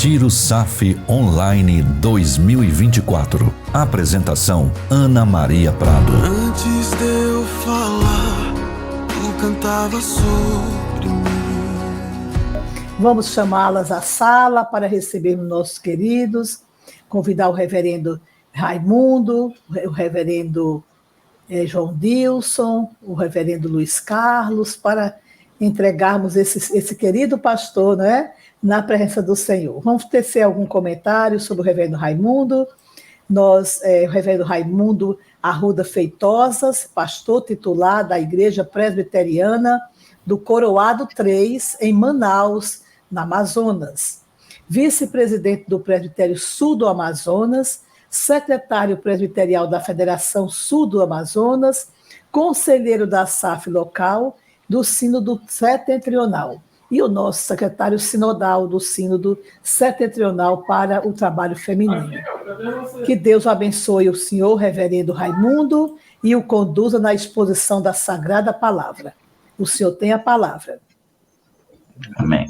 Retiro SAF Online 2024. Apresentação: Ana Maria Prado. Antes de eu falar, tu cantava sobre mim. Vamos chamá-las à sala para recebermos nossos queridos, convidar o reverendo Raimundo, o reverendo João Dilson, o reverendo Luiz Carlos, para entregarmos esse querido pastor, não é? Na presença do Senhor. Vamos tecer algum comentário sobre o reverendo Raimundo. O reverendo Raimundo Arruda Feitosas, pastor titular da Igreja Presbiteriana do Coroado 3, em Manaus, na Amazonas. Vice-presidente do Presbitério Sul do Amazonas, secretário presbiterial da Federação Sul do Amazonas, conselheiro da SAF local, do Sínodo Setentrional, e o nosso secretário sinodal do Sínodo Setentrional para o Trabalho Feminino. Que Deus abençoe o senhor, reverendo Raimundo, e o conduza na exposição da Sagrada Palavra. O senhor tem a palavra. Amém.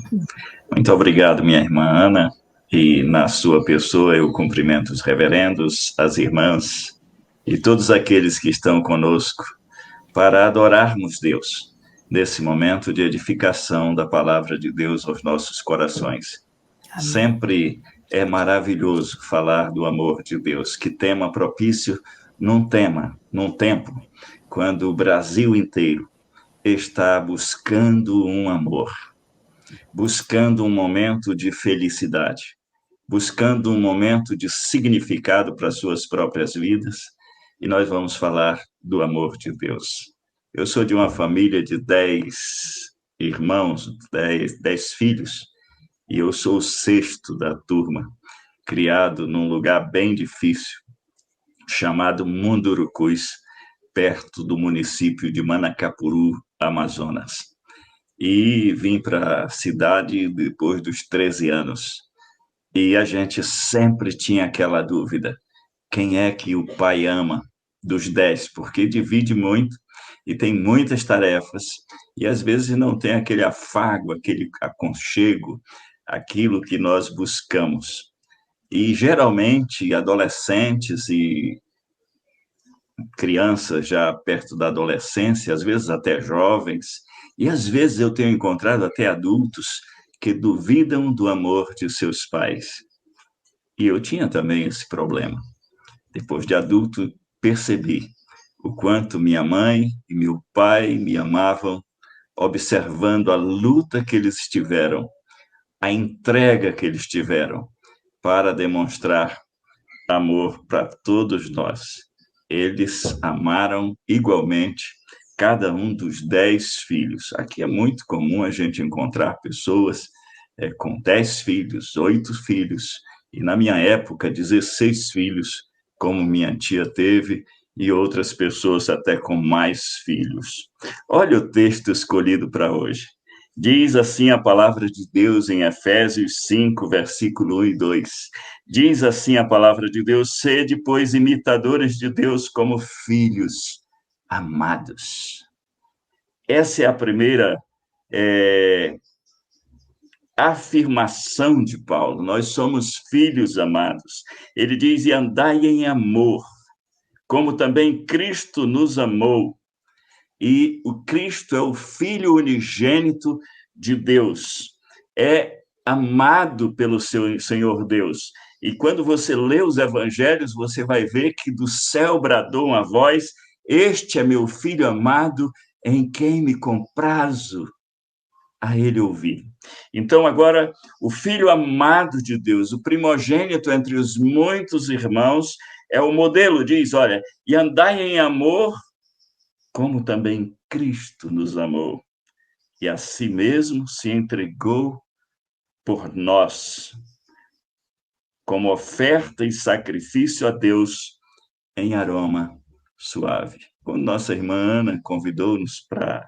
Muito obrigado, minha irmã Ana, e na sua pessoa eu cumprimento os reverendos, as irmãs e todos aqueles que estão conosco para adorarmos Deus nesse momento de edificação da palavra de Deus aos nossos corações. Amém. Sempre é maravilhoso falar do amor de Deus. Que tema propício num tempo, quando o Brasil inteiro está buscando um amor, buscando um momento de felicidade, buscando um momento de significado para suas próprias vidas, e nós vamos falar do amor de Deus. Eu sou de uma família de 10 irmãos, 10 filhos, e eu sou o sexto da turma, criado num lugar bem difícil, chamado Mundurucus, perto do município de Manacapuru, Amazonas. E vim para a cidade depois dos 13 anos. E a gente sempre tinha aquela dúvida: quem é que o pai ama dos 10? Porque divide muito e tem muitas tarefas, e às vezes não tem aquele afago, aquele aconchego, aquilo que nós buscamos. E geralmente adolescentes e crianças já perto da adolescência, às vezes até jovens, e às vezes eu tenho encontrado até adultos que duvidam do amor de seus pais. E eu tinha também esse problema. Depois de adulto, percebi o quanto minha mãe e meu pai me amavam, observando a luta que eles tiveram, a entrega que eles tiveram para demonstrar amor para todos nós. Eles amaram igualmente cada um dos 10 filhos. Aqui é muito comum a gente encontrar pessoas com 10 filhos, 8 filhos, e na minha época, 16 filhos, como minha tia teve, e outras pessoas até com mais filhos. Olha o texto escolhido para hoje. Diz assim a palavra de Deus em Efésios 5, versículo 1 e 2. Diz assim a palavra de Deus: sede, pois, imitadores de Deus como filhos amados. Essa é a primeira afirmação de Paulo. Nós somos filhos amados. Ele diz: e andai em amor, como também Cristo nos amou. E o Cristo é o Filho unigênito de Deus, é amado pelo seu Senhor Deus. E quando você lê os evangelhos, você vai ver que do céu bradou uma voz: este é meu Filho amado, em quem me comprazo a ele ouvir. Então, agora, o Filho amado de Deus, o primogênito entre os muitos irmãos, é o modelo, diz, olha, e andai em amor, como também Cristo nos amou, e a si mesmo se entregou por nós, como oferta e sacrifício a Deus em aroma suave. Quando nossa irmã Ana convidou-nos para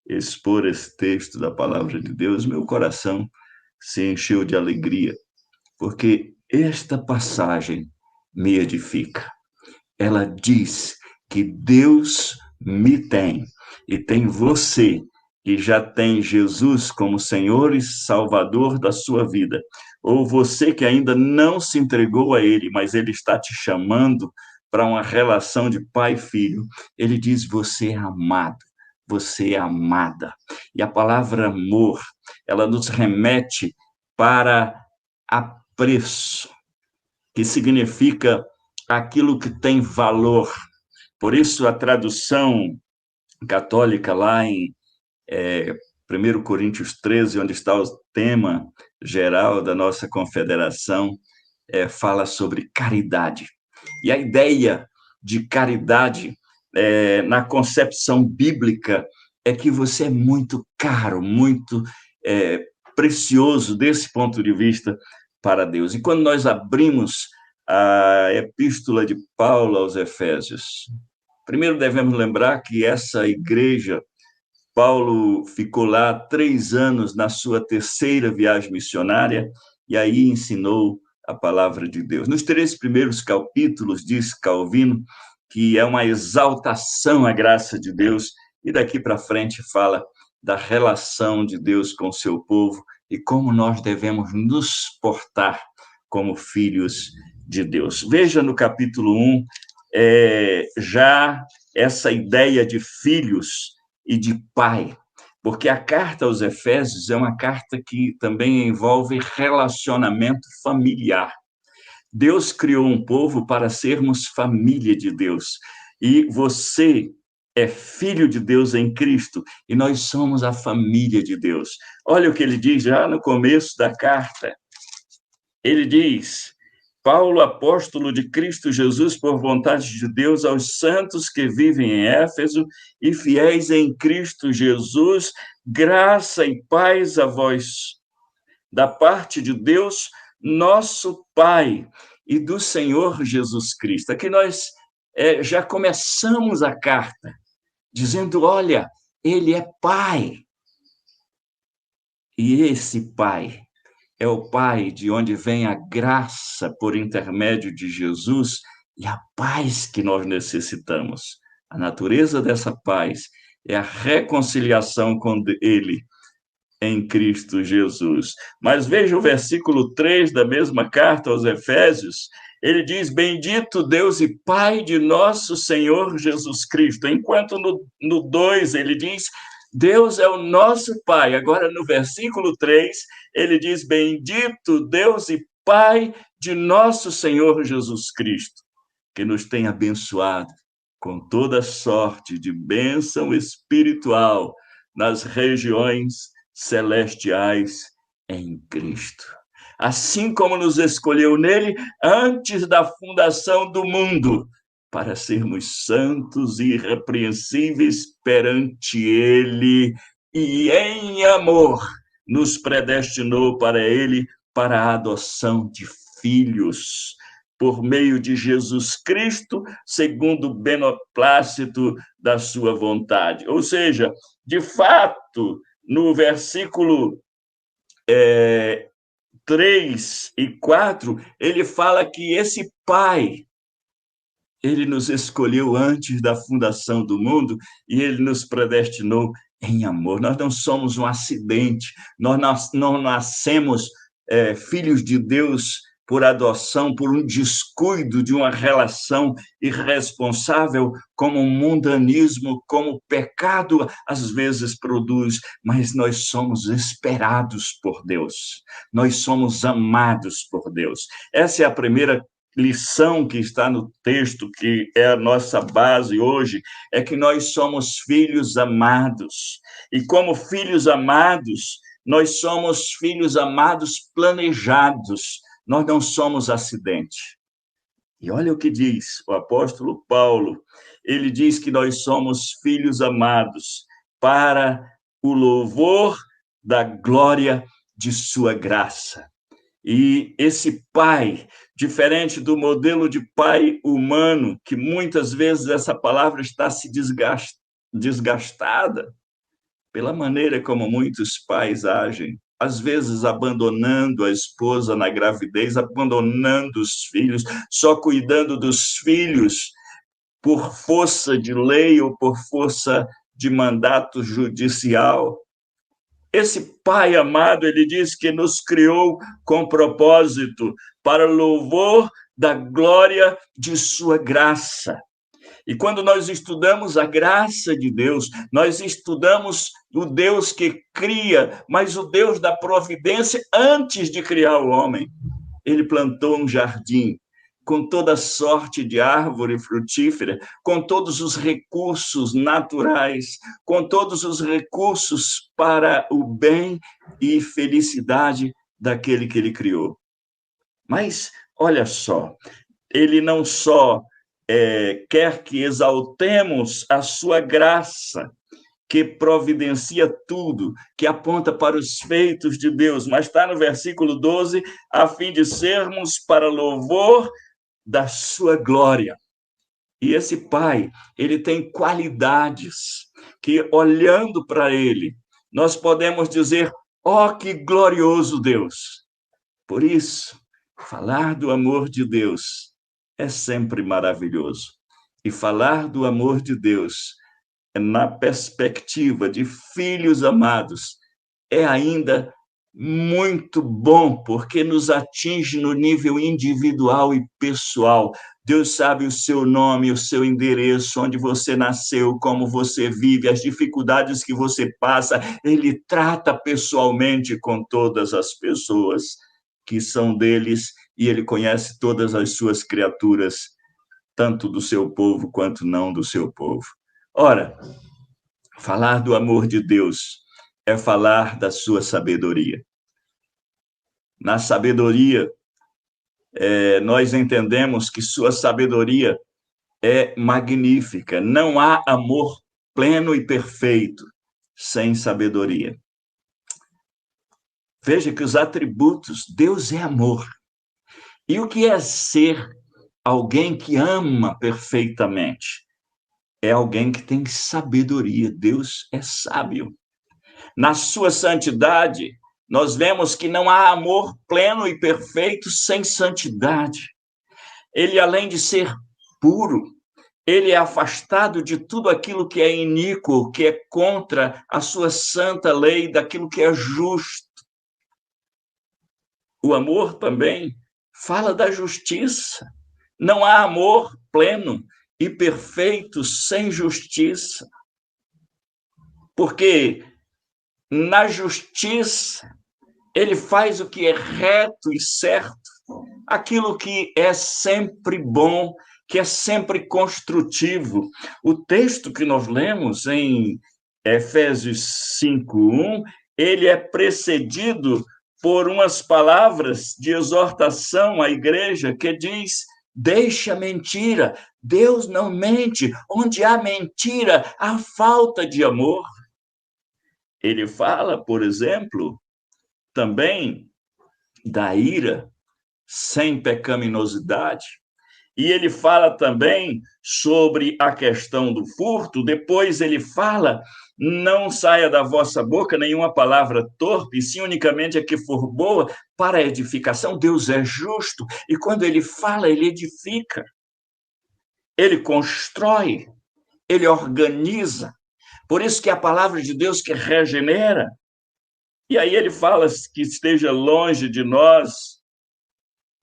expor esse texto da palavra de Deus, meu coração se encheu de alegria, porque esta passagem me edifica. Ela diz que Deus me tem e tem você e já tem Jesus como Senhor e Salvador da sua vida, ou você que ainda não se entregou a Ele, mas Ele está te chamando para uma relação de pai e filho, Ele diz: você é amado, você é amada. E a palavra amor, ela nos remete para apreço, que significa aquilo que tem valor. Por isso, a tradução católica lá em 1 Coríntios 13, onde está o tema geral da nossa confederação, fala sobre caridade. E a ideia de caridade, na concepção bíblica, é que você é muito caro, muito precioso desse ponto de vista para Deus. E quando nós abrimos a epístola de Paulo aos Efésios, primeiro devemos lembrar que essa igreja, Paulo ficou lá 3 anos na sua 3ª viagem missionária e aí ensinou a palavra de Deus. Nos 3 primeiros capítulos, diz Calvino, que é uma exaltação à graça de Deus, e daqui para frente fala da relação de Deus com o seu povo e como nós devemos nos portar como filhos de Deus. Veja no capítulo 1, já essa ideia de filhos e de pai, porque a carta aos Efésios é uma carta que também envolve relacionamento familiar. Deus criou um povo para sermos família de Deus, e você é filho de Deus em Cristo, e nós somos a família de Deus. Olha o que ele diz já no começo da carta. Ele diz: Paulo, apóstolo de Cristo Jesus, por vontade de Deus, aos santos que vivem em Éfeso e fiéis em Cristo Jesus, graça e paz a vós, da parte de Deus, nosso Pai, e do Senhor Jesus Cristo. Aqui nós já começamos a carta dizendo: olha, Ele é Pai. E esse Pai é o Pai de onde vem a graça por intermédio de Jesus e a paz que nós necessitamos. A natureza dessa paz é a reconciliação com Ele em Cristo Jesus. Mas veja o versículo 3 da mesma carta aos Efésios. Ele diz: bendito Deus e Pai de nosso Senhor Jesus Cristo. Enquanto no 2 ele diz: Deus é o nosso Pai. Agora, no versículo 3, ele diz: bendito Deus e Pai de nosso Senhor Jesus Cristo, que nos tem abençoado com toda sorte de bênção espiritual nas regiões celestiais em Cristo. Assim como nos escolheu nele antes da fundação do mundo, para sermos santos e irrepreensíveis perante ele, e em amor nos predestinou para ele, para a adoção de filhos, por meio de Jesus Cristo, segundo o beneplácito da sua vontade. Ou seja, de fato, no versículo 3 e 4, ele fala que esse Pai, ele nos escolheu antes da fundação do mundo e ele nos predestinou em amor. Nós não somos um acidente, nós não nascemos filhos de Deus por adoção, por um descuido de uma relação irresponsável, como o mundanismo, como o pecado às vezes produz, mas nós somos esperados por Deus, nós somos amados por Deus. Essa é a primeira lição que está no texto, que é a nossa base hoje, é que nós somos filhos amados. E como filhos amados, nós somos filhos amados planejados. Nós não somos acidente. E olha o que diz o apóstolo Paulo. Ele diz que nós somos filhos amados para o louvor da glória de sua graça. E esse pai, diferente do modelo de pai humano, que muitas vezes essa palavra está se desgastada pela maneira como muitos pais agem, às vezes abandonando a esposa na gravidez, abandonando os filhos, só cuidando dos filhos por força de lei ou por força de mandato judicial. Esse Pai amado, ele diz que nos criou com propósito, para louvor da glória de sua graça. E quando nós estudamos a graça de Deus, nós estudamos o Deus que cria, mas o Deus da providência antes de criar o homem. Ele plantou um jardim com toda sorte de árvore frutífera, com todos os recursos naturais, com todos os recursos para o bem e felicidade daquele que ele criou. Mas, olha só, ele não só quer que exaltemos a sua graça, que providencia tudo, que aponta para os feitos de Deus, mas está no versículo 12, a fim de sermos para louvor da sua glória. E esse Pai, ele tem qualidades que, olhando para ele, nós podemos dizer, ó, que glorioso Deus. Por isso, falar do amor de Deus é sempre maravilhoso. E falar do amor de Deus na perspectiva de filhos amados é ainda muito bom, porque nos atinge no nível individual e pessoal. Deus sabe o seu nome, o seu endereço, onde você nasceu, como você vive, as dificuldades que você passa. Ele trata pessoalmente com todas as pessoas que são deles, e ele conhece todas as suas criaturas, tanto do seu povo quanto não do seu povo. Ora, falar do amor de Deus é falar da sua sabedoria. Na sabedoria, nós entendemos que sua sabedoria é magnífica. Não há amor pleno e perfeito sem sabedoria. Veja que os atributos, Deus é amor. E o que é ser alguém que ama perfeitamente? É alguém que tem sabedoria. Deus é sábio. Na sua santidade, nós vemos que não há amor pleno e perfeito sem santidade. Ele, além de ser puro, ele é afastado de tudo aquilo que é iníquo, que é contra a sua santa lei, daquilo que é justo. O amor também fala da justiça. Não há amor pleno e perfeito sem justiça. Porque na justiça, ele faz o que é reto e certo, aquilo que é sempre bom, que é sempre construtivo. O texto que nós lemos em Efésios 5:1, ele é precedido por umas palavras de exortação à igreja que diz: deixa a mentira, Deus não mente. Onde há mentira, há falta de amor. Ele fala, por exemplo, também da ira sem pecaminosidade. E ele fala também sobre a questão do furto. Depois ele fala: não saia da vossa boca nenhuma palavra torpe, sim unicamente a que for boa para a edificação. Deus é justo, e quando ele fala, ele edifica. Ele constrói, ele organiza. Por isso que a palavra de Deus que regenera. E aí ele fala que esteja longe de nós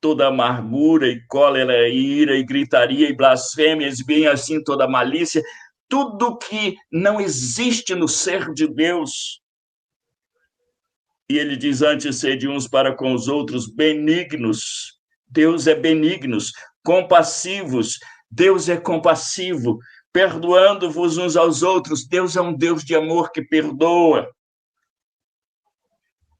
toda amargura e cólera, e ira, e gritaria, e blasfêmias, e bem assim toda malícia, tudo que não existe no ser de Deus. E ele diz: antes sede uns para com os outros benignos. Deus é benignos, compassivos. Deus é compassivo, perdoando-vos uns aos outros. Deus é um Deus de amor que perdoa.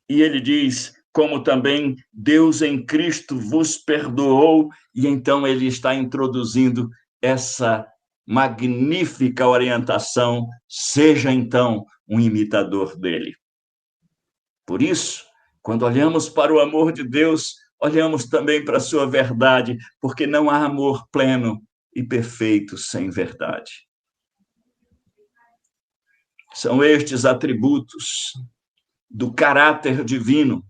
E ele diz: como também Deus em Cristo vos perdoou, e então ele está introduzindo essa magnífica orientação: seja então um imitador dele. Por isso, quando olhamos para o amor de Deus, olhamos também para a sua verdade, porque não há amor pleno e perfeito sem verdade. São estes atributos do caráter divino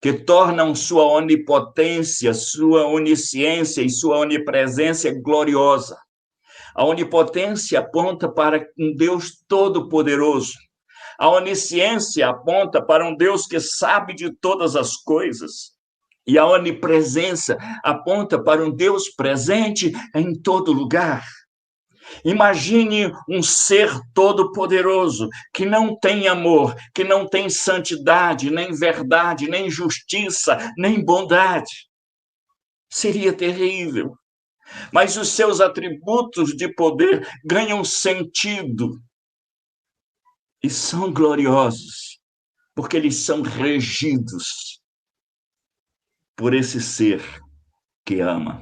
que tornam sua onipotência, sua onisciência e sua onipresença gloriosa. A onipotência aponta para um Deus todo-poderoso. A onisciência aponta para um Deus que sabe de todas as coisas. E a onipresença aponta para um Deus presente em todo lugar. Imagine um ser todo-poderoso que não tem amor, que não tem santidade, nem verdade, nem justiça, nem bondade. Seria terrível. Mas os seus atributos de poder ganham sentido e são gloriosos, porque eles são regidos por esse ser que ama.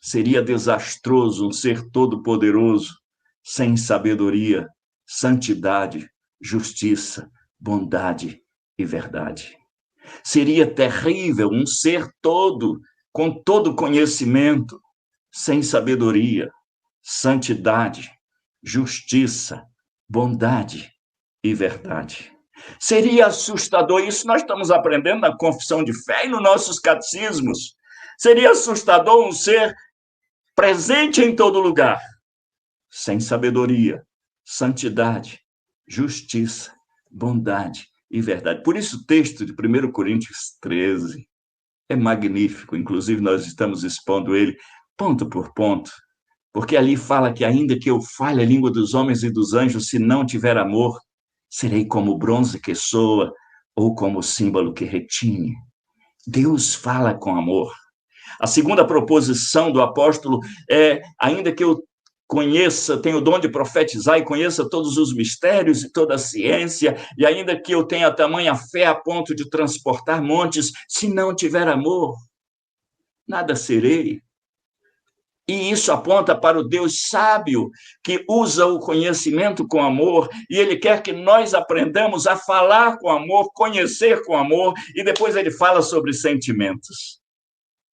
Seria desastroso um ser todo-poderoso sem sabedoria, santidade, justiça, bondade e verdade. Seria terrível um ser todo, com todo conhecimento, sem sabedoria, santidade, justiça, bondade e verdade. Seria assustador, isso nós estamos aprendendo na confissão de fé e nos nossos catecismos. Seria assustador um ser presente em todo lugar, sem sabedoria, santidade, justiça, bondade e verdade. Por isso o texto de 1 Coríntios 13 é magnífico, inclusive nós estamos expondo ele ponto por ponto, porque ali fala que ainda que eu fale a língua dos homens e dos anjos, se não tiver amor, serei como o bronze que soa ou como o símbolo que retine. Deus fala com amor. A segunda proposição do apóstolo é, ainda que eu conheça, tenha o dom de profetizar e conheça todos os mistérios e toda a ciência, e ainda que eu tenha tamanha fé a ponto de transportar montes, se não tiver amor, nada serei. E isso aponta para o Deus sábio, que usa o conhecimento com amor, e ele quer que nós aprendamos a falar com amor, conhecer com amor, e depois ele fala sobre sentimentos.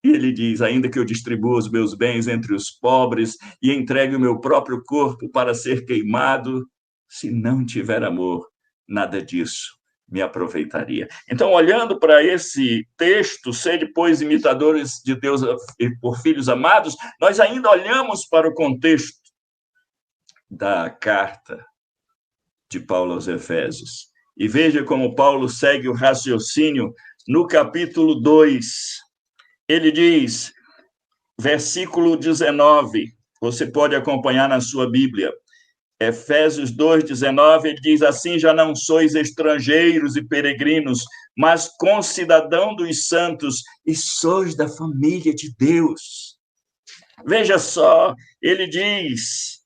E ele diz, ainda que eu distribua os meus bens entre os pobres e entregue o meu próprio corpo para ser queimado, se não tiver amor, nada disso me aproveitaria. Então, olhando para esse texto, sede, pois, imitadores de Deus por filhos amados, nós ainda olhamos para o contexto da carta de Paulo aos Efésios. E veja como Paulo segue o raciocínio no capítulo 2. Ele diz, versículo 19, você pode acompanhar na sua Bíblia, Efésios 2:19, ele diz assim, já não sois estrangeiros e peregrinos, mas concidadão dos santos e sois da família de Deus. Veja só, ele diz,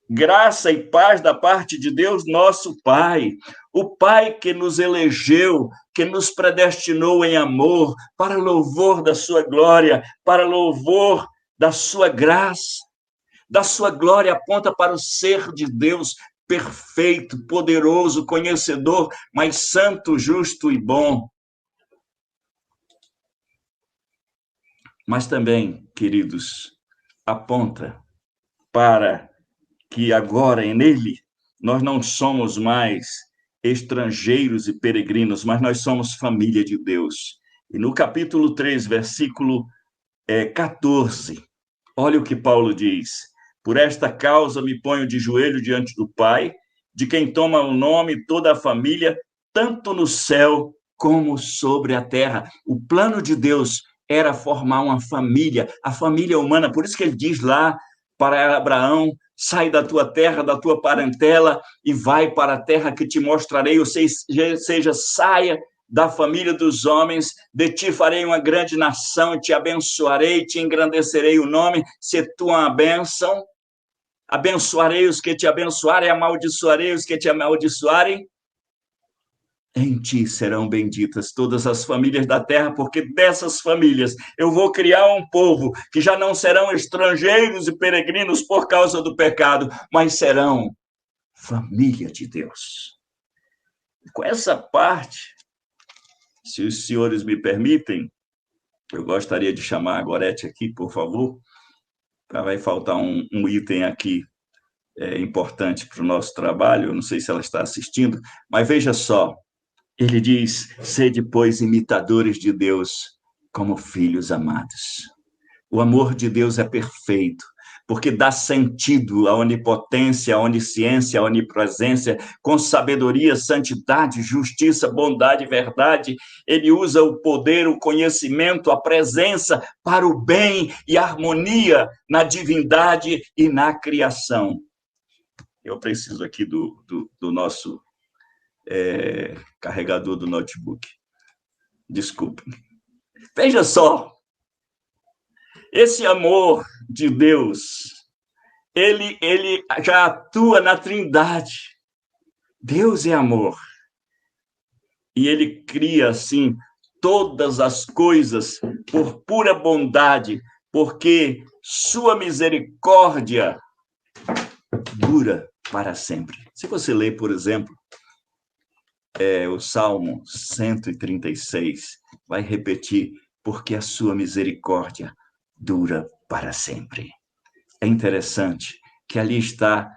graça e paz da parte de Deus, nosso Pai, o Pai que nos elegeu, que nos predestinou em amor, para louvor da sua glória, para louvor da sua graça. Da sua glória aponta para o ser de Deus perfeito, poderoso, conhecedor, mas santo, justo e bom. Mas também, queridos, aponta para que agora nele nós não somos mais estrangeiros e peregrinos, mas nós somos família de Deus. E no capítulo 3, versículo 14, olha o que Paulo diz. Por esta causa me ponho de joelho diante do Pai, de quem toma o nome toda a família, tanto no céu como sobre a terra. O plano de Deus era formar uma família, a família humana. Por isso que ele diz lá para Abraão, sai da tua terra, da tua parentela e vai para a terra que te mostrarei, ou seja, saia da família dos homens, de ti farei uma grande nação, te abençoarei, te engrandecerei o nome, se tu uma bênção, abençoarei os que te abençoarem, amaldiçoarei os que te amaldiçoarem. Em ti serão benditas todas as famílias da terra, porque dessas famílias eu vou criar um povo que já não serão estrangeiros e peregrinos por causa do pecado, mas serão família de Deus. Com essa parte, se os senhores me permitem, eu gostaria de chamar a Gorete aqui, por favor. Vai faltar um item aqui importante para o nosso trabalho, eu não sei se ela está assistindo, mas veja só, ele diz, sede, pois, imitadores de Deus como filhos amados. O amor de Deus é perfeito, porque dá sentido à onipotência, à onisciência, à onipresença, com sabedoria, santidade, justiça, bondade e verdade. Ele usa o poder, o conhecimento, a presença para o bem e harmonia na divindade e na criação. Eu preciso aqui do nosso carregador do notebook. Desculpe. Veja só, esse amor de Deus, ele já atua na Trindade. Deus é amor. E ele cria, assim, todas as coisas por pura bondade, porque sua misericórdia dura para sempre. Se você ler, por exemplo, o Salmo 136, vai repetir, porque a sua misericórdia dura para sempre. É interessante que ali está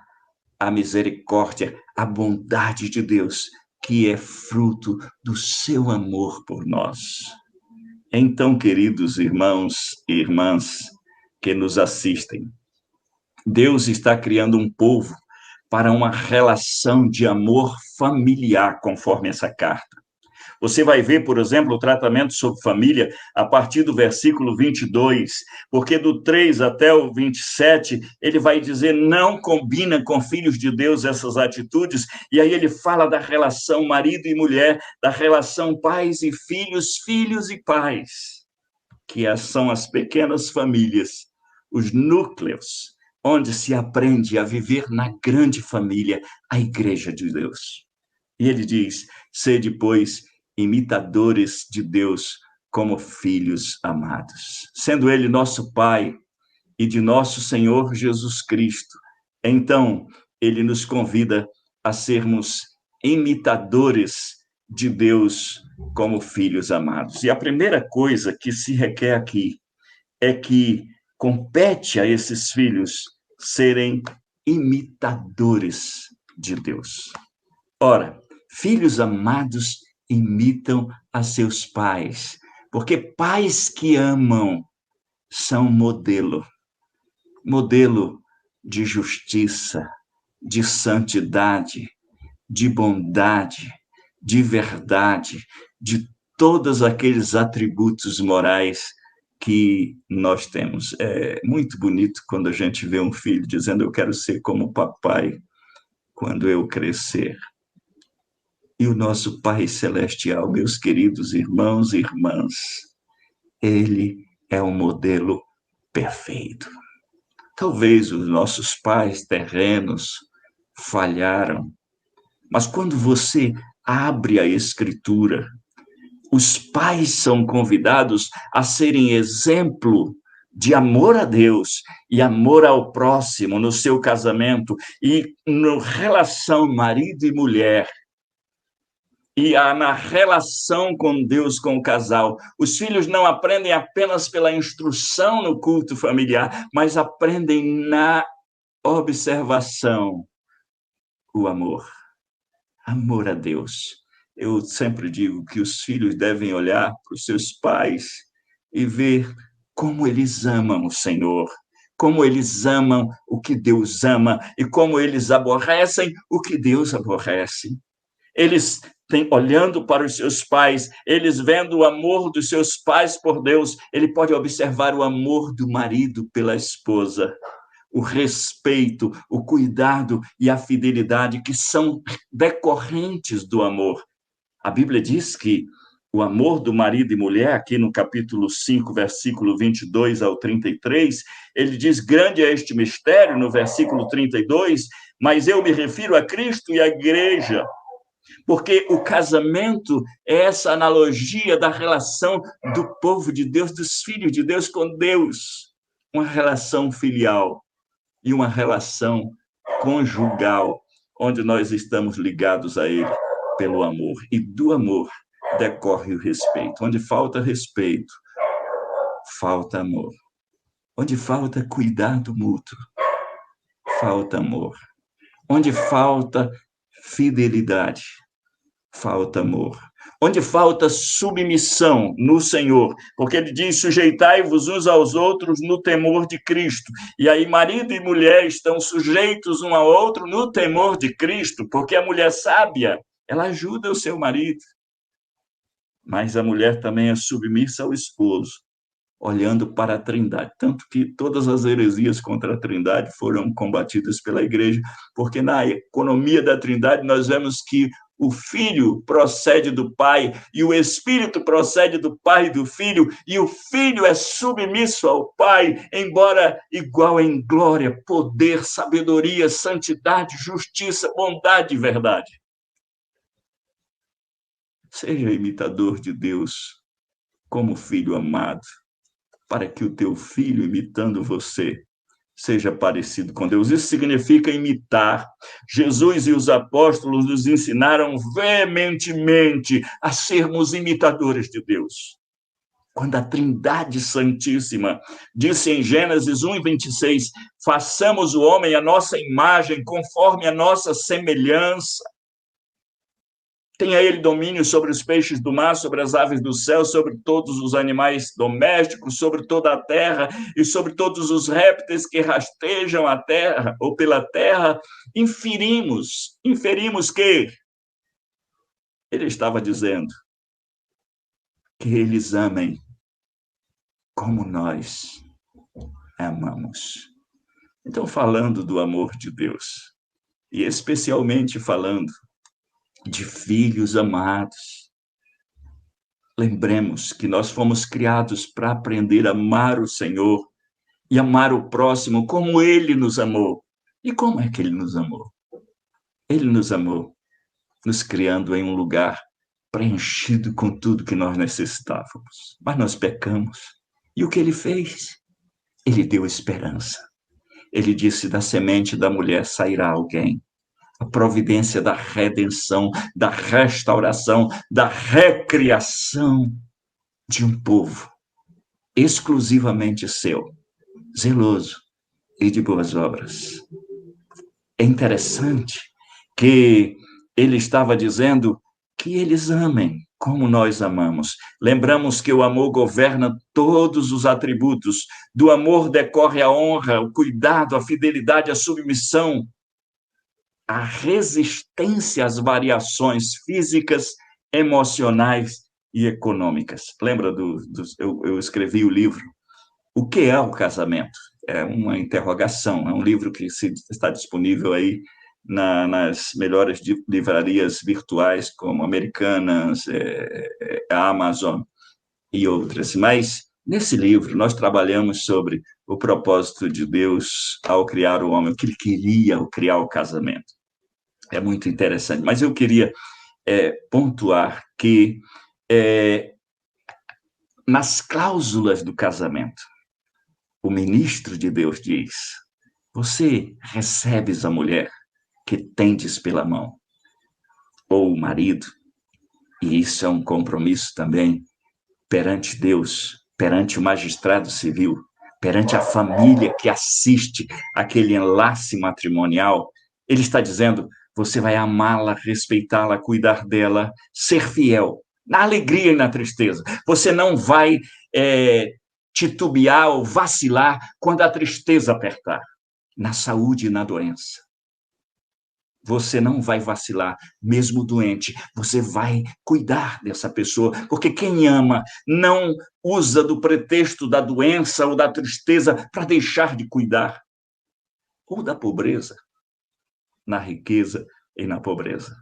a misericórdia, a bondade de Deus, que é fruto do seu amor por nós. Então, queridos irmãos e irmãs que nos assistem, Deus está criando um povo para uma relação de amor familiar, conforme essa carta. Você vai ver, por exemplo, o tratamento sobre família a partir do versículo 22, porque do 3 até o 27, ele vai dizer, não combina com filhos de Deus essas atitudes, e aí ele fala da relação marido e mulher, da relação pais e filhos, filhos e pais, que são as pequenas famílias, os núcleos, onde se aprende a viver na grande família, a Igreja de Deus. E ele diz, sede, pois, imitadores de Deus como filhos amados. Sendo ele nosso Pai e de nosso Senhor Jesus Cristo, então ele nos convida a sermos imitadores de Deus como filhos amados. E a primeira coisa que se requer aqui é que compete a esses filhos serem imitadores de Deus. Ora, filhos amados imitam a seus pais, porque pais que amam são modelo de justiça, de santidade, de bondade, de verdade, de todos aqueles atributos morais que nós temos. É muito bonito quando a gente vê um filho dizendo, eu quero ser como papai quando eu crescer. E o nosso Pai Celestial, meus queridos irmãos e irmãs, ele é um modelo perfeito. Talvez os nossos pais terrenos falharam, mas quando você abre a Escritura, os pais são convidados a serem exemplo de amor a Deus e amor ao próximo no seu casamento e na relação marido e mulher. E na relação com Deus, com o casal. Os filhos não aprendem apenas pela instrução no culto familiar, mas aprendem na observação o amor. Amor a Deus. Eu sempre digo que os filhos devem olhar para os seus pais e ver como eles amam o Senhor, como eles amam o que Deus ama e como eles aborrecem o que Deus aborrece. Eles olhando para os seus pais, eles vendo o amor dos seus pais por Deus, ele pode observar o amor do marido pela esposa, o respeito, o cuidado e a fidelidade que são decorrentes do amor. A Bíblia diz que o amor do marido e mulher, aqui no capítulo 5, versículo 22 ao 33, ele diz, grande é este mistério, no versículo 32, mas eu me refiro a Cristo e à igreja, porque o casamento é essa analogia da relação do povo de Deus, dos filhos de Deus com Deus. Uma relação filial e uma relação conjugal, onde nós estamos ligados a Ele pelo amor. E do amor decorre o respeito. Onde falta respeito, falta amor. Onde falta cuidado mútuo, falta amor. Onde falta fidelidade, falta amor. Onde falta submissão no Senhor, porque ele diz: sujeitai-vos uns aos outros no temor de Cristo. E aí, marido e mulher estão sujeitos um ao outro no temor de Cristo, porque a mulher sábia, ela ajuda o seu marido. Mas a mulher também é submissa ao esposo, olhando para a Trindade. Tanto que todas as heresias contra a Trindade foram combatidas pela igreja, porque na economia da Trindade nós vemos que o Filho procede do Pai, e o Espírito procede do Pai e do Filho, e o Filho é submisso ao Pai, embora igual em glória, poder, sabedoria, santidade, justiça, bondade e verdade. Seja imitador de Deus como filho amado, para que o teu filho, imitando você, seja parecido com Deus. Isso significa imitar. Jesus e os apóstolos nos ensinaram veementemente a sermos imitadores de Deus. Quando a Trindade Santíssima disse em Gênesis 1:26, façamos o homem à nossa imagem, conforme a nossa semelhança. Tenha ele domínio sobre os peixes do mar, sobre as aves do céu, sobre todos os animais domésticos, sobre toda a terra e sobre todos os répteis que rastejam a terra ou pela terra. Inferimos que ele estava dizendo que eles amem como nós amamos. Então, falando do amor de Deus, e especialmente falando de filhos amados, lembremos que nós fomos criados para aprender a amar o Senhor e amar o próximo como Ele nos amou. E como é que Ele nos amou? Ele nos amou, nos criando em um lugar preenchido com tudo que nós necessitávamos. Mas nós pecamos. E o que Ele fez? Ele deu esperança. Ele disse: da semente da mulher sairá alguém. A providência da redenção, da restauração, da recriação de um povo exclusivamente seu, zeloso e de boas obras. É interessante que ele estava dizendo que eles amem como nós amamos. Lembramos que o amor governa todos os atributos. Do amor decorre a honra, o cuidado, a fidelidade, a submissão, a resistência às variações físicas, emocionais e econômicas. Lembra eu escrevi o livro O que é o casamento? É uma interrogação, é um livro que está disponível aí nas melhores livrarias virtuais, como Americanas, a Amazon e outras. Mas, nesse livro, nós trabalhamos sobre o propósito de Deus ao criar o homem, o que ele queria ao criar o casamento. É muito interessante. Mas eu queria pontuar que nas cláusulas do casamento, o ministro de Deus diz: você recebes a mulher que tendes pela mão, ou o marido, e isso é um compromisso também perante Deus, perante o magistrado civil, perante a família que assiste aquele enlace matrimonial. Ele está dizendo: você vai amá-la, respeitá-la, cuidar dela, ser fiel, na alegria e na tristeza. Você não vai titubear ou vacilar quando a tristeza apertar, na saúde e na doença. Você não vai vacilar, mesmo doente. Você vai cuidar dessa pessoa, porque quem ama não usa do pretexto da doença ou da tristeza para deixar de cuidar, ou da pobreza, na riqueza e na pobreza.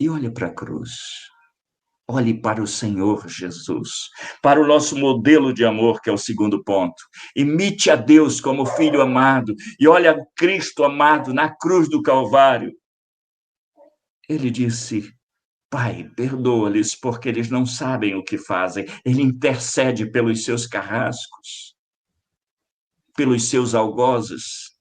E olha para a cruz. Olhe para o Senhor Jesus, para o nosso modelo de amor, que é o segundo ponto. Imite a Deus como filho amado, e olha Cristo amado na cruz do Calvário. Ele disse: Pai, perdoa-lhes, porque eles não sabem o que fazem. Ele intercede pelos seus carrascos, pelos seus algozes.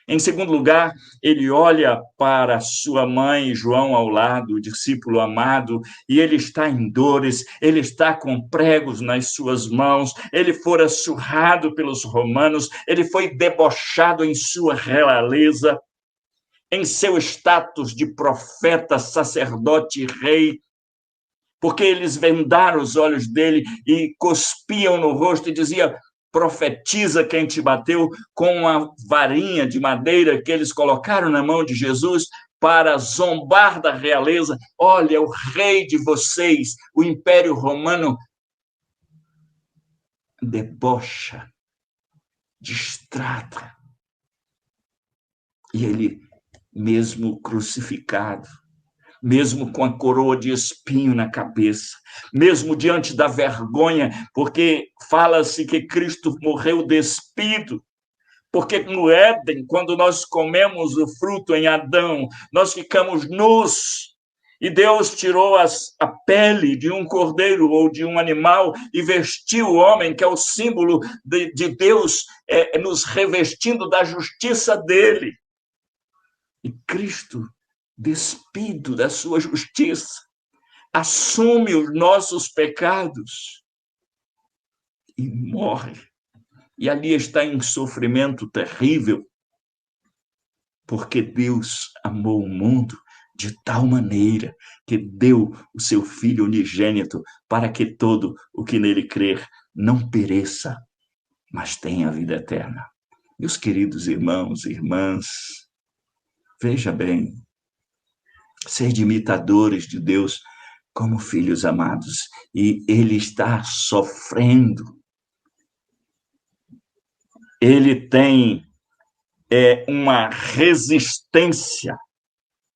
Em segundo lugar, ele olha para sua mãe, João ao lado, o discípulo amado, e ele está em dores, ele está com pregos nas suas mãos, ele fora surrado pelos romanos, ele foi debochado em sua realeza, em seu status de profeta, sacerdote, rei, porque eles vendaram os olhos dele e cuspiam no rosto e diziam: profetiza quem te bateu, com uma varinha de madeira que eles colocaram na mão de Jesus para zombar da realeza. Olha, o rei de vocês, o Império Romano, debocha, distrata. E ele, mesmo crucificado, mesmo com a coroa de espinho na cabeça, mesmo diante da vergonha, porque fala-se que Cristo morreu despido, porque no Éden, quando nós comemos o fruto em Adão, nós ficamos nus, e Deus tirou a pele de um cordeiro ou de um animal e vestiu o homem, que é o símbolo de Deus, nos revestindo da justiça dele. E Cristo, despido da sua justiça, assume os nossos pecados e morre. E ali está em sofrimento terrível, porque Deus amou o mundo de tal maneira que deu o seu Filho unigênito para que todo o que nele crer não pereça, mas tenha a vida eterna. Meus queridos irmãos e irmãs, veja bem, sede imitadores de Deus como filhos amados, e ele está sofrendo. Ele tem uma resistência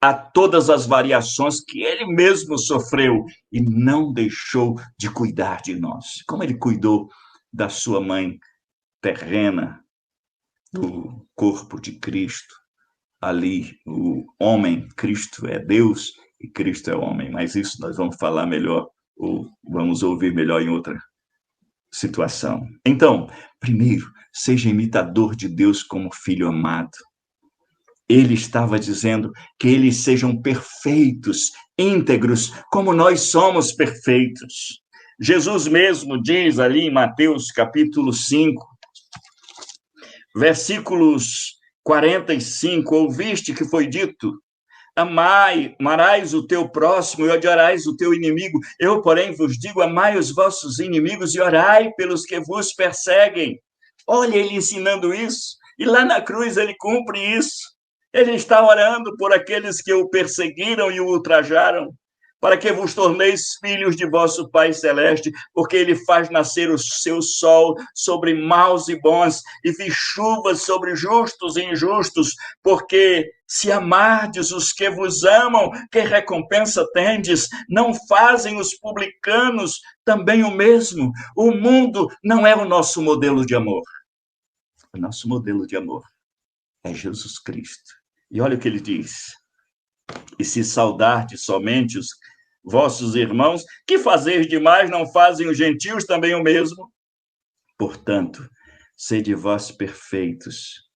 a todas as variações que ele mesmo sofreu e não deixou de cuidar de nós. Como ele cuidou da sua mãe terrena, do corpo de Cristo. Ali, o homem, Cristo é Deus e Cristo é homem, mas isso nós vamos falar melhor, ou vamos ouvir melhor em outra situação. Então, primeiro, seja imitador de Deus como filho amado. Ele estava dizendo que eles sejam perfeitos, íntegros, como nós somos perfeitos. Jesus mesmo diz ali em Mateus capítulo 5, versículos 45, ouviste que foi dito: amarás o teu próximo e odiarás o teu inimigo. Eu, porém, vos digo, amai os vossos inimigos e orai pelos que vos perseguem. Olha ele ensinando isso, e lá na cruz ele cumpre isso. Ele está orando por aqueles que o perseguiram e o ultrajaram, para que vos torneis filhos de vosso Pai Celeste, porque ele faz nascer o seu sol sobre maus e bons, e fiz chuvas sobre justos e injustos, porque se amardes os que vos amam, que recompensa tendes? Não fazem os publicanos também o mesmo? O mundo não é o nosso modelo de amor. O nosso modelo de amor é Jesus Cristo. E olha o que ele diz: e se saudardes somente os vossos irmãos, que fazeis demais, não fazem os gentios também o mesmo? Portanto, sede vós perfeitos,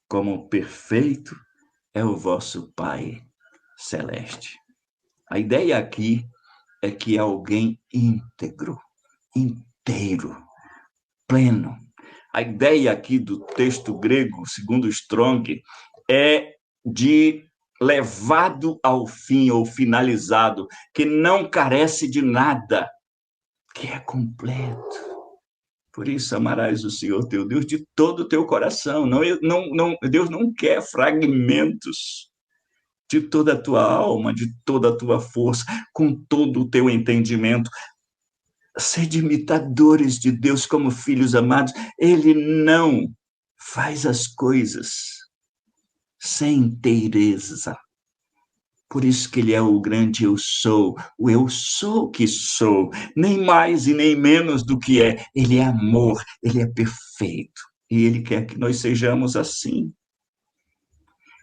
como perfeito é o vosso Pai Celeste. A ideia aqui é que é alguém íntegro, inteiro, pleno. A ideia aqui do texto grego, segundo Strong, é de levado ao fim ou finalizado, que não carece de nada, que é completo. Por isso amarás o Senhor teu Deus de todo o teu coração. Deus não quer fragmentos. De toda a tua alma, de toda a tua força, com todo o teu entendimento. Sede imitadores de Deus como filhos amados. Ele não faz as coisas sem inteireza. Por isso que ele é o grande eu sou, o eu sou que sou, nem mais e nem menos do que é. Ele é amor, ele é perfeito, e ele quer que nós sejamos assim.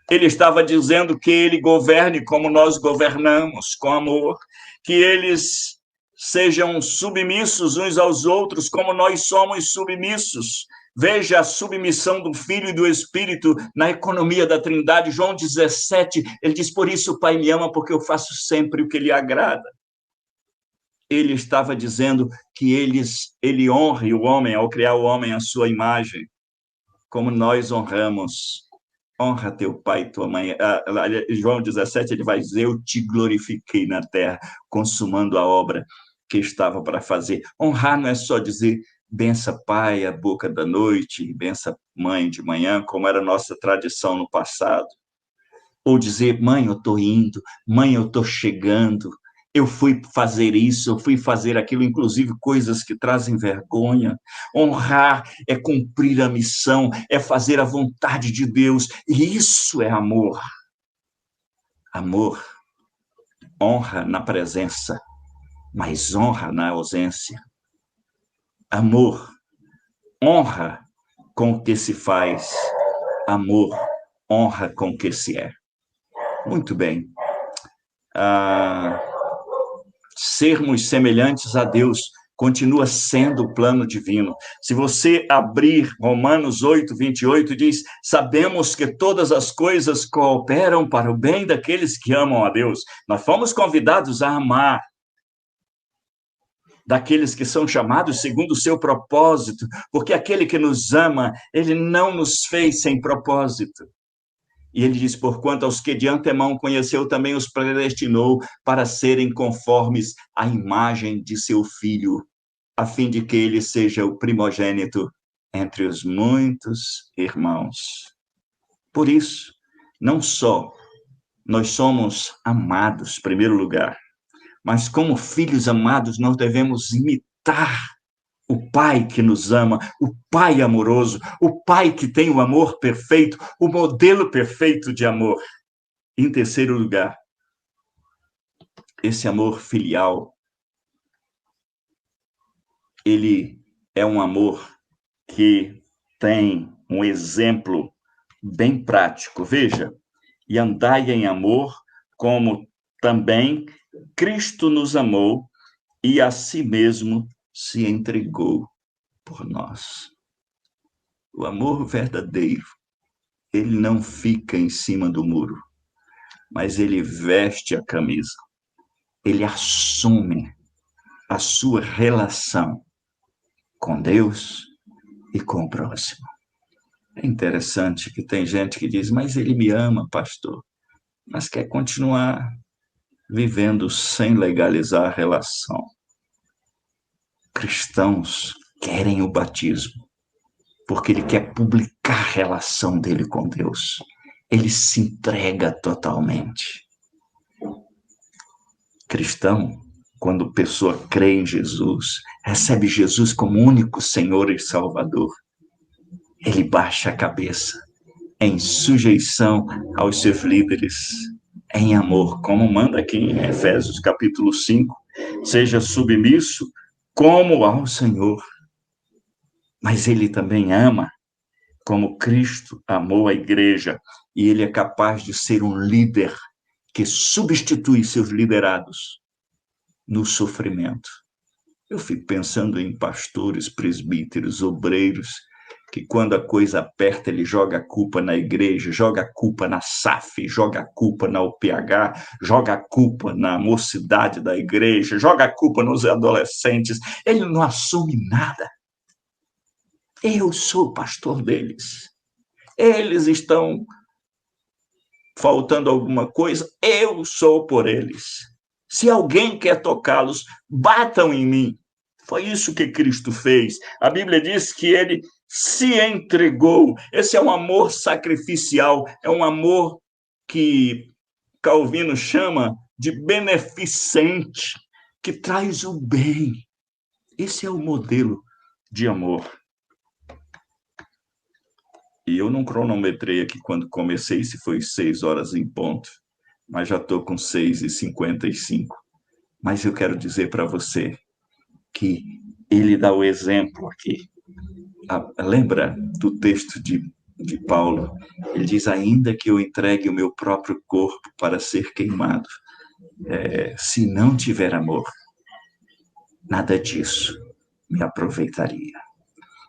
Ele estava dizendo que ele governe como nós governamos, com amor, que eles sejam submissos uns aos outros, como nós somos submissos. Veja a submissão do Filho e do Espírito na economia da Trindade. João 17, ele diz: por isso o Pai me ama, porque eu faço sempre o que lhe agrada. Ele estava dizendo que ele honre o homem ao criar o homem à sua imagem, como nós honramos Honra teu pai e tua mãe. João 17, ele vai dizer, eu te glorifiquei na terra, consumando a obra que estava para fazer. Honrar não é só dizer, bença pai, a boca da noite, bença mãe de manhã, como era a nossa tradição no passado. Ou dizer, mãe, eu estou indo, mãe, eu estou chegando, eu fui fazer isso, eu fui fazer aquilo, inclusive coisas que trazem vergonha. Honrar é cumprir a missão, é fazer a vontade de Deus, e isso é amor. Amor, honra na presença, mas honra na ausência. Amor, honra com o que se faz. Amor, honra com o que se é. Muito bem. Sermos semelhantes a Deus continua sendo o plano divino. Se você abrir Romanos 8, 28, diz, sabemos que todas as coisas cooperam para o bem daqueles que amam a Deus. Nós fomos convidados a amar daqueles que são chamados segundo o seu propósito, porque aquele que nos ama, ele não nos fez sem propósito. E ele diz, porquanto aos que de antemão conheceu, também os predestinou para serem conformes à imagem de seu Filho, a fim de que ele seja o primogênito entre os muitos irmãos. Por isso, não só nós somos amados, em primeiro lugar, mas como filhos amados, nós devemos imitar o Pai que nos ama, o Pai amoroso, o Pai que tem o amor perfeito, o modelo perfeito de amor. Em terceiro lugar, esse amor filial, ele é um amor que tem um exemplo bem prático. Veja, e andai em amor, como também Cristo nos amou e a si mesmo se entregou por nós. O amor verdadeiro, ele não fica em cima do muro, mas ele veste a camisa, ele assume a sua relação com Deus e com o próximo. É interessante que tem gente que diz, mas ele me ama, pastor, mas quer continuar vivendo sem legalizar a relação. Cristãos querem o batismo, porque ele quer publicar a relação dele com Deus. Ele se entrega totalmente. Cristão, quando a pessoa crê em Jesus, recebe Jesus como único Senhor e Salvador, ele baixa a cabeça em sujeição aos seus líderes, em amor, como manda aqui em Efésios capítulo 5, seja submisso como ao Senhor. Mas ele também ama, como Cristo amou a igreja, e ele é capaz de ser um líder que substitui seus liderados no sofrimento. Eu fico pensando em pastores, presbíteros, obreiros, que quando a coisa aperta, ele joga a culpa na igreja, joga a culpa na SAF, joga a culpa na UPH, joga a culpa na mocidade da igreja, joga a culpa nos adolescentes. Ele não assume nada. Eu sou o pastor deles. Eles estão faltando alguma coisa, eu sou por eles. Se alguém quer tocá-los, batam em mim. Foi isso que Cristo fez. A Bíblia diz que ele se entregou. Esse é um amor sacrificial, é um amor que Calvino chama de beneficente, que traz o bem. Esse é o modelo de amor. E eu não cronometrei aqui quando comecei, se foi 6 horas em ponto, mas já estou com 6h55. Mas eu quero dizer para você que ele dá o exemplo aqui. Lembra do texto de Paulo? Ele diz, ainda que eu entregue o meu próprio corpo para ser queimado, se não tiver amor, nada disso me aproveitaria.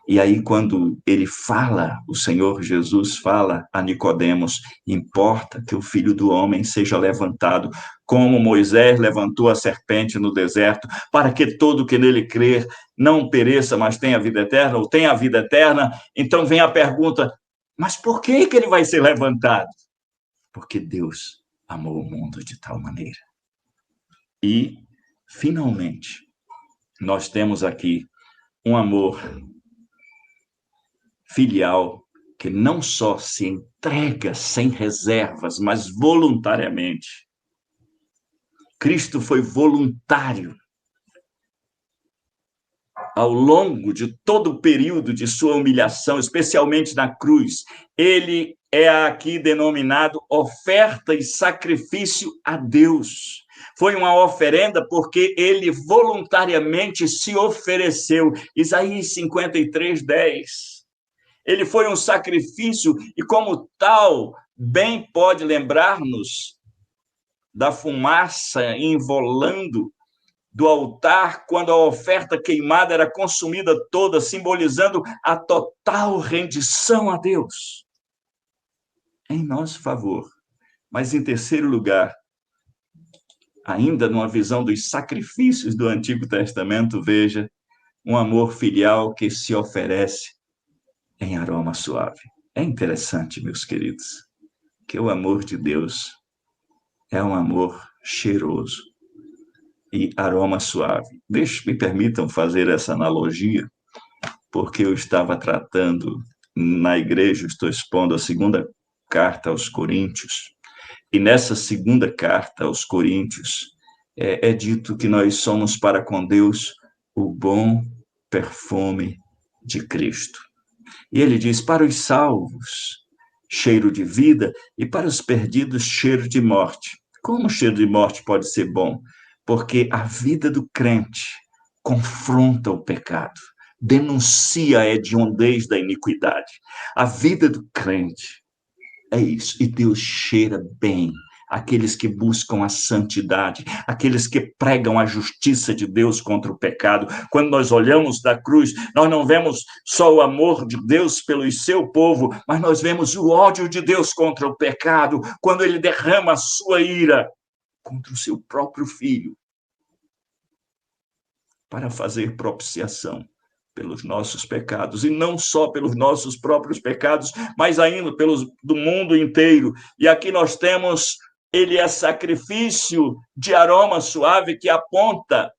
E aí, quando ele fala, o Senhor Jesus fala a Nicodemos, importa que o Filho do Homem seja levantado, como Moisés levantou a serpente no deserto, para que todo que nele crer não pereça, mas tenha vida eterna, ou tenha a vida eterna. Então vem a pergunta, Mas por que ele vai ser levantado? Porque Deus amou o mundo de tal maneira. E, finalmente, nós temos aqui um amor filial que não só se entrega sem reservas, mas voluntariamente. Cristo foi voluntário ao longo de todo o período de sua humilhação, especialmente na cruz. Ele é aqui denominado oferta e sacrifício a Deus. Foi uma oferenda porque ele voluntariamente se ofereceu. Isaías 53:10. Ele foi um sacrifício e, como tal, bem pode lembrar-nos da fumaça envolando do altar, quando a oferta queimada era consumida toda, simbolizando a total rendição a Deus, em nosso favor. Mas, em terceiro lugar, ainda numa visão dos sacrifícios do Antigo Testamento, veja, um amor filial que se oferece em aroma suave. É interessante, meus queridos, que o amor de Deus é um amor cheiroso e aroma suave. Me permitam fazer essa analogia, porque eu estava tratando na igreja, estou expondo a segunda carta aos Coríntios, e nessa segunda carta aos Coríntios é dito que nós somos para com Deus o bom perfume de Cristo. E ele diz, para os salvos, cheiro de vida, e para os perdidos, cheiro de morte. Como o cheiro de morte pode ser bom? Porque a vida do crente confronta o pecado, denuncia a hediondez da iniquidade. A vida do crente é isso, e Deus cheira bem aqueles que buscam a santidade, aqueles que pregam a justiça de Deus contra o pecado. Quando nós olhamos da cruz, nós não vemos só o amor de Deus pelo seu povo, mas nós vemos o ódio de Deus contra o pecado, quando ele derrama a sua ira contra o seu próprio filho, para fazer propiciação pelos nossos pecados, e não só pelos nossos próprios pecados, mas ainda pelos do mundo inteiro. E aqui nós temos, ele é sacrifício de aroma suave que aponta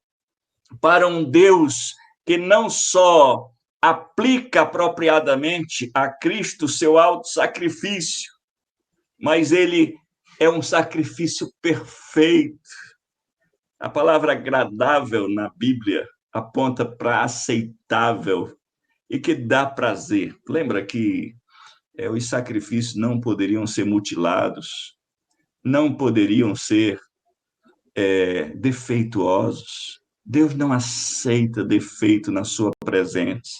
para um Deus que não só aplica apropriadamente a Cristo seu alto sacrifício, mas ele é um sacrifício perfeito. A palavra agradável na Bíblia aponta para aceitável e que dá prazer. Lembra que os sacrifícios não poderiam ser mutilados, não poderiam ser defeituosos. Deus não aceita defeito na sua presença.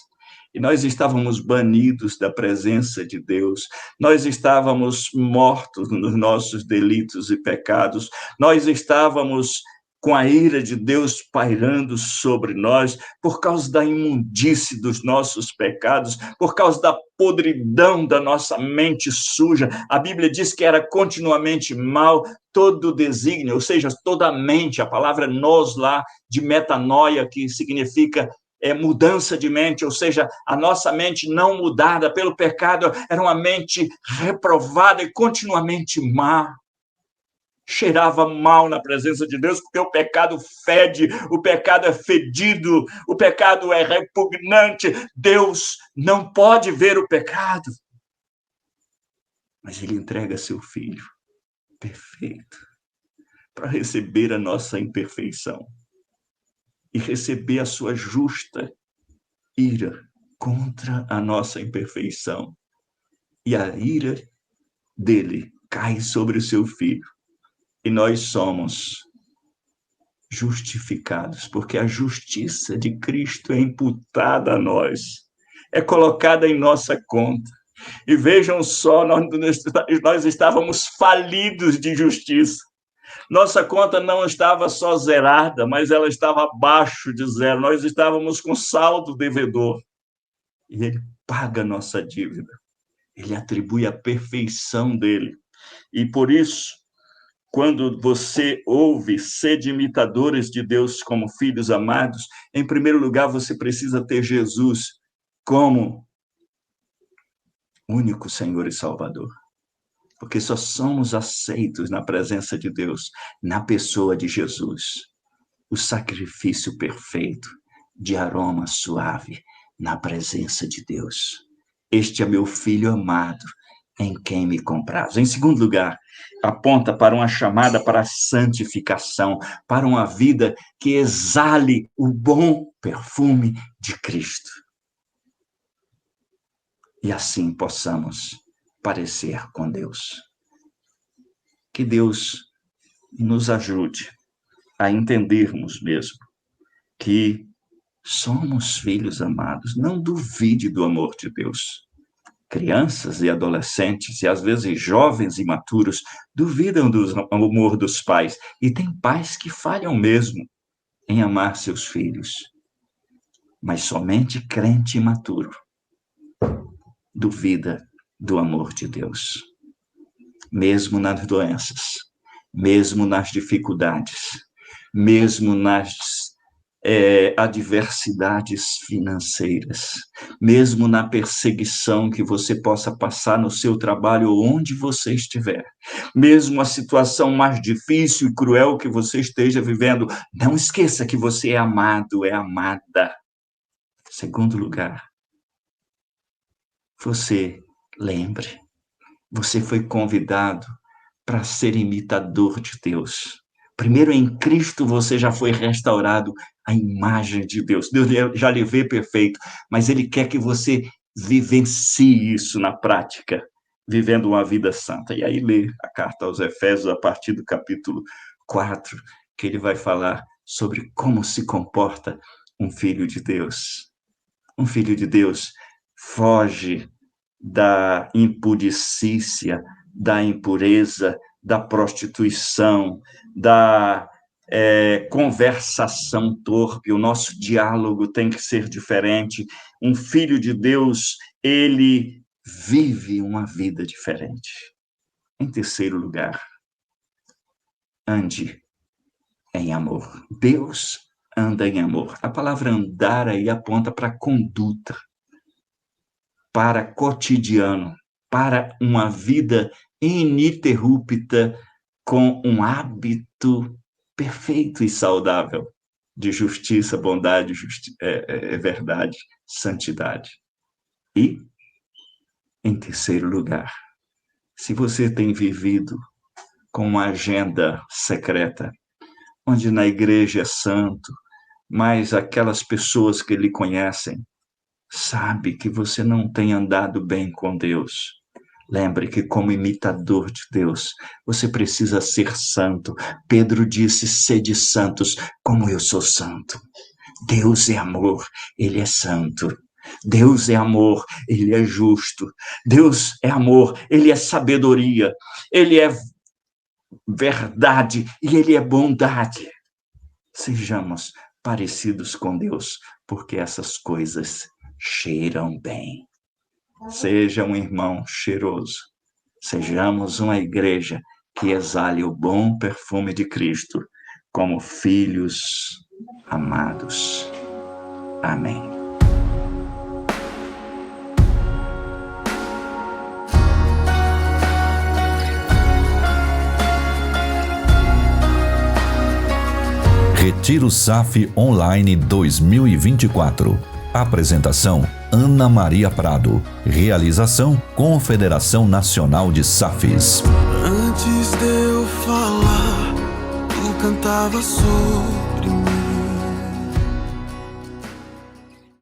E nós estávamos banidos da presença de Deus, nós estávamos mortos nos nossos delitos e pecados, nós estávamos com a ira de Deus pairando sobre nós, por causa da imundície dos nossos pecados, por causa da podridão da nossa mente suja. A Bíblia diz que era continuamente mal todo o desígnio, ou seja, toda a mente, a palavra nous lá, de metanoia, que significa mudança de mente, ou seja, a nossa mente não mudada pelo pecado, era uma mente reprovada e continuamente má. Cheirava mal na presença de Deus, porque o pecado fede, o pecado é fedido, o pecado é repugnante. Deus não pode ver o pecado. Mas ele entrega seu filho perfeito para receber a nossa imperfeição e receber a sua justa ira contra a nossa imperfeição. E a ira dele cai sobre o seu filho. E nós somos justificados, porque a justiça de Cristo é imputada a nós, é colocada em nossa conta. E vejam só, nós estávamos falidos de justiça. Nossa conta não estava só zerada, mas ela estava abaixo de zero. Nós estávamos com saldo devedor. E ele paga a nossa dívida. Ele atribui a perfeição dele. E por isso, quando você ouve sede imitadores de Deus como filhos amados, em primeiro lugar, você precisa ter Jesus como único Senhor e Salvador. Porque só somos aceitos na presença de Deus, na pessoa de Jesus. O sacrifício perfeito de aroma suave na presença de Deus. Este é meu filho amado, em quem me comprazo. Em segundo lugar, aponta para uma chamada para a santificação, para uma vida que exale o bom perfume de Cristo. E assim possamos parecer com Deus. Que Deus nos ajude a entendermos mesmo que somos filhos amados. Não duvide do amor de Deus. Crianças e adolescentes, e às vezes jovens e maturos, duvidam do amor dos pais. E tem pais que falham mesmo em amar seus filhos. Mas somente crente imaturo duvida do amor de Deus. Mesmo nas doenças, mesmo nas dificuldades, mesmo nas adversidades financeiras, mesmo na perseguição que você possa passar no seu trabalho ou onde você estiver, mesmo a situação mais difícil e cruel que você esteja vivendo, não esqueça que você é amado, é amada. Segundo lugar, você lembre, você foi convidado para ser imitador de Deus. Primeiro, em Cristo, você já foi restaurado à imagem de Deus. Deus já lhe vê perfeito, mas Ele quer que você vivencie isso na prática, vivendo uma vida santa. E aí lê a carta aos Efésios, a partir do capítulo 4, que ele vai falar sobre como se comporta um filho de Deus. Um filho de Deus foge da impudicícia, da impureza, da prostituição, da conversação torpe. O nosso diálogo tem que ser diferente. Um filho de Deus, ele vive uma vida diferente. Em terceiro lugar, ande em amor. Deus anda em amor. A palavra andar aí aponta para conduta, para cotidiano, para uma vida ininterrupta com um hábito perfeito e saudável de justiça, bondade, verdade, santidade. E, em terceiro lugar, se você tem vivido com uma agenda secreta, onde na igreja é santo, mas aquelas pessoas que lhe conhecem sabe que você não tem andado bem com Deus. Lembre que, como imitador de Deus, você precisa ser santo. Pedro disse: sede santos, como eu sou santo. Deus é amor, Ele é santo. Deus é amor, Ele é justo. Deus é amor, Ele é sabedoria. Ele é verdade e Ele é bondade. Sejamos parecidos com Deus, porque essas coisas cheiram bem. Seja um irmão cheiroso. Sejamos uma igreja que exale o bom perfume de Cristo como filhos amados. Amém. Retiro SAF Online 2024. Apresentação: Ana Maria Prado. Realização: Confederação Nacional de SAFs. Antes de eu falar, tu cantava sobre